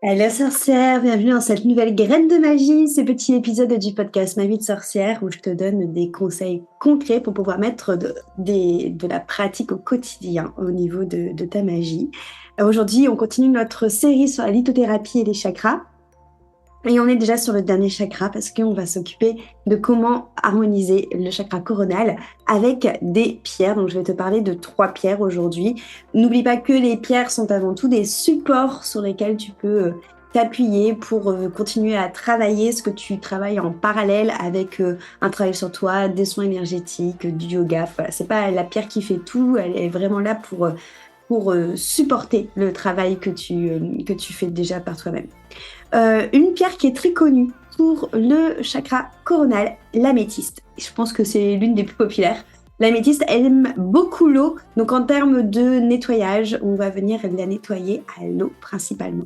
Hello sorcière, bienvenue dans cette nouvelle graine de magie, ce petit épisode du podcast Ma vie de sorcière où je te donne des conseils concrets pour pouvoir mettre de la pratique au quotidien au niveau de ta magie. Aujourd'hui, on continue notre série sur la lithothérapie et les chakras. Et on est déjà sur le dernier chakra parce qu'on va s'occuper de comment harmoniser le chakra coronal avec des pierres. Donc je vais te parler de 3 pierres aujourd'hui. N'oublie pas que les pierres sont avant tout des supports sur lesquels tu peux t'appuyer pour continuer à travailler ce que tu travailles en parallèle avec un travail sur toi, des soins énergétiques, du yoga. Voilà, c'est pas la pierre qui fait tout, elle est vraiment là pour supporter le travail que tu fais déjà par toi-même. Une pierre qui est très connue pour le chakra coronal, l'améthyste. Je pense que c'est l'une des plus populaires. L'améthyste aime beaucoup l'eau, donc en termes de nettoyage, on va venir la nettoyer à l'eau principalement.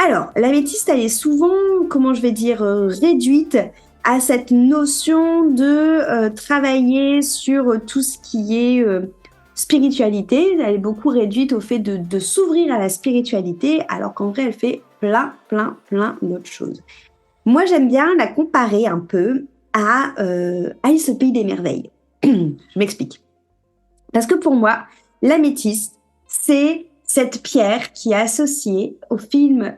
Alors, l'améthyste, elle est souvent, comment je vais dire, réduite à cette notion de travailler sur tout ce qui est spiritualité. Elle est beaucoup réduite au fait de s'ouvrir à la spiritualité, alors qu'en vrai, elle fait plein d'autres choses. Moi, j'aime bien la comparer un peu à Alice au pays des merveilles. Je m'explique. Parce que pour moi, l'améthyste, c'est cette pierre qui est associée au film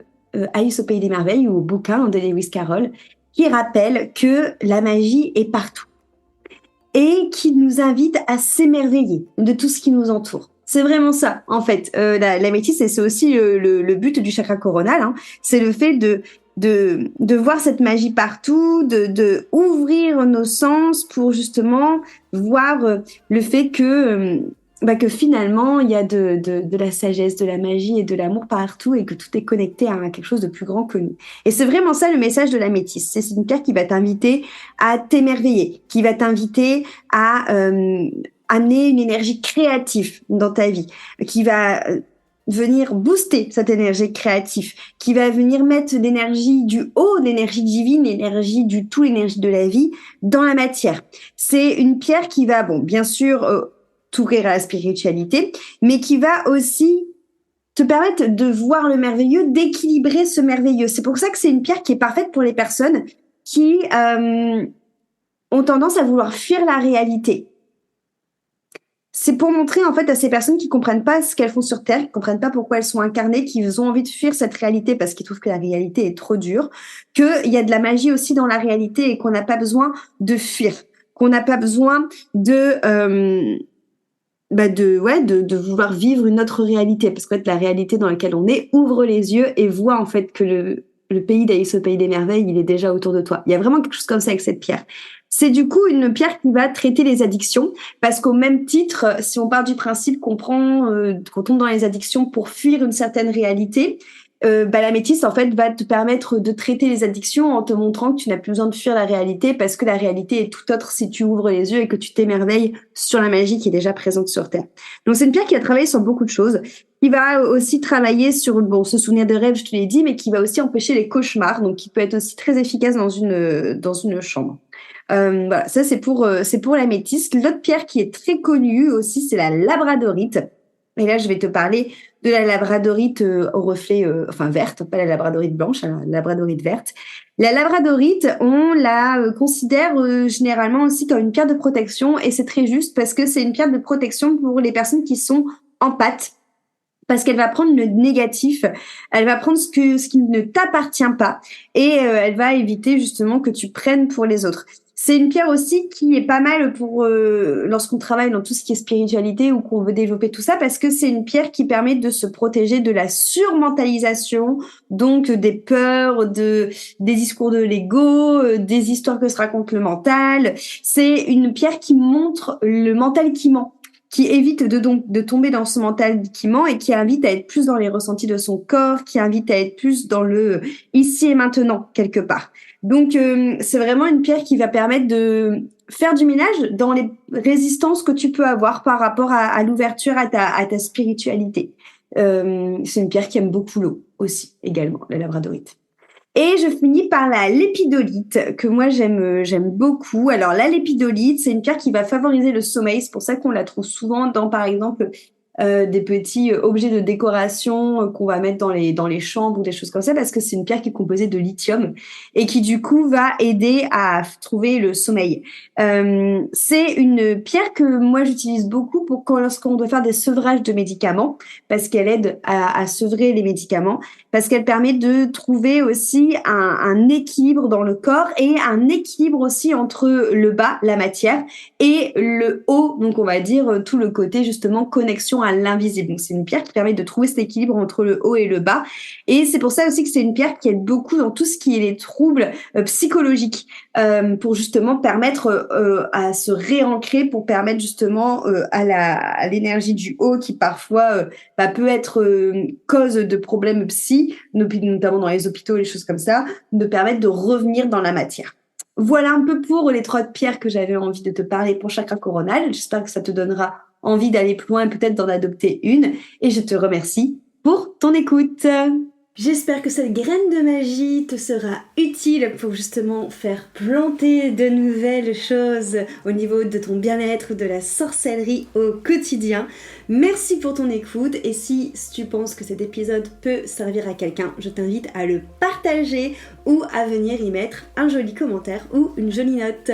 Alice au pays des merveilles ou au bouquin de Lewis Carroll, qui rappelle que la magie est partout et qui nous invite à s'émerveiller de tout ce qui nous entoure. C'est vraiment ça, en fait. L'améthyste, et c'est aussi le but du chakra coronal, hein. C'est le fait de voir cette magie partout, de ouvrir nos sens pour justement voir le fait que finalement, il y a de la sagesse, de la magie et de l'amour partout et que tout est connecté à quelque chose de plus grand que nous. Et c'est vraiment ça le message de l'améthyste. C'est une pierre qui va t'inviter à t'émerveiller, qui va t'inviter à amener une énergie créative dans ta vie, qui va venir booster cette énergie créative, qui va venir mettre l'énergie du haut, l'énergie divine, l'énergie du tout, l'énergie de la vie dans la matière. C'est une pierre qui va, bon, bien sûr, t'ouvrir à la spiritualité, mais qui va aussi te permettre de voir le merveilleux, d'équilibrer ce merveilleux. C'est pour ça que c'est une pierre qui est parfaite pour les personnes qui ont tendance à vouloir fuir la réalité. C'est pour montrer en fait à ces personnes qui comprennent pas ce qu'elles font sur Terre, qui comprennent pas pourquoi elles sont incarnées, qui ont envie de fuir cette réalité parce qu'ils trouvent que la réalité est trop dure, qu'il y a de la magie aussi dans la réalité et qu'on n'a pas besoin de fuir, qu'on n'a pas besoin de vouloir vivre une autre réalité parce que en fait, la réalité dans laquelle on est ouvre les yeux et voit en fait que le pays d'Alice au pays des merveilles, il est déjà autour de toi. Il y a vraiment quelque chose comme ça avec cette pierre. C'est du coup une pierre qui va traiter les addictions parce qu'au même titre, si on part du principe qu'on tombe dans les addictions pour fuir une certaine réalité, la métisse en fait va te permettre de traiter les addictions en te montrant que tu n'as plus besoin de fuir la réalité parce que la réalité est tout autre si tu ouvres les yeux et que tu t'émerveilles sur la magie qui est déjà présente sur Terre. Donc c'est une pierre qui a travaillé sur beaucoup de choses, qui va aussi travailler sur se souvenir de rêves, je te l'ai dit, mais qui va aussi empêcher les cauchemars, donc qui peut être aussi très efficace dans une chambre. Voilà, ça c'est pour la métisse. L'autre pierre qui est très connue aussi, c'est la labradorite. Et là, je vais te parler de la labradorite au reflet, verte, pas la labradorite blanche, hein, la labradorite verte. La labradorite, on la considère généralement aussi comme une pierre de protection, et c'est très juste parce que c'est une pierre de protection pour les personnes qui sont empathes, parce qu'elle va prendre le négatif, elle va prendre ce qui ne t'appartient pas, et elle va éviter justement que tu prennes pour les autres. C'est une pierre aussi qui est pas mal pour lorsqu'on travaille dans tout ce qui est spiritualité ou qu'on veut développer tout ça, parce que c'est une pierre qui permet de se protéger de la surmentalisation, donc des peurs, des discours de l'ego, des histoires que se raconte le mental. C'est une pierre qui montre le mental qui ment, qui évite de tomber dans ce mental qui ment et qui invite à être plus dans les ressentis de son corps, qui invite à être plus dans le ici et maintenant quelque part. Donc c'est vraiment une pierre qui va permettre de faire du ménage dans les résistances que tu peux avoir par rapport à l'ouverture à ta spiritualité. C'est une pierre qui aime beaucoup l'eau aussi également, la labradorite. Et je finis par la lépidolite, que moi j'aime beaucoup. Alors la lépidolite, c'est une pierre qui va favoriser le sommeil, c'est pour ça qu'on la trouve souvent dans, par exemple, des petits objets de décoration qu'on va mettre dans les chambres ou des choses comme ça, parce que c'est une pierre qui est composée de lithium et qui du coup va aider à trouver le sommeil. C'est une pierre que moi j'utilise beaucoup pour lorsqu'on doit faire des sevrages de médicaments, parce qu'elle aide à sevrer les médicaments, parce qu'elle permet de trouver aussi un équilibre dans le corps et un équilibre aussi entre le bas, la matière, et le haut, donc on va dire tout le côté justement connexion à l'invisible. Donc c'est une pierre qui permet de trouver cet équilibre entre le haut et le bas. Et c'est pour ça aussi que c'est une pierre qui aide beaucoup dans tout ce qui est les troubles psychologiques, pour justement permettre à se réancrer, pour permettre justement à l'énergie du haut qui parfois peut être cause de problèmes psy, notamment dans les hôpitaux, les choses comme ça, de permettre de revenir dans la matière. Voilà un peu pour les 3 pierres que j'avais envie de te parler pour chakra coronal. J'espère que ça te donnera envie d'aller plus loin et peut-être d'en adopter une. Et je te remercie pour ton écoute. J'espère que cette graine de magie te sera utile pour justement faire planter de nouvelles choses au niveau de ton bien-être, de la sorcellerie au quotidien. Merci pour ton écoute et si tu penses que cet épisode peut servir à quelqu'un, je t'invite à le partager ou à venir y mettre un joli commentaire ou une jolie note.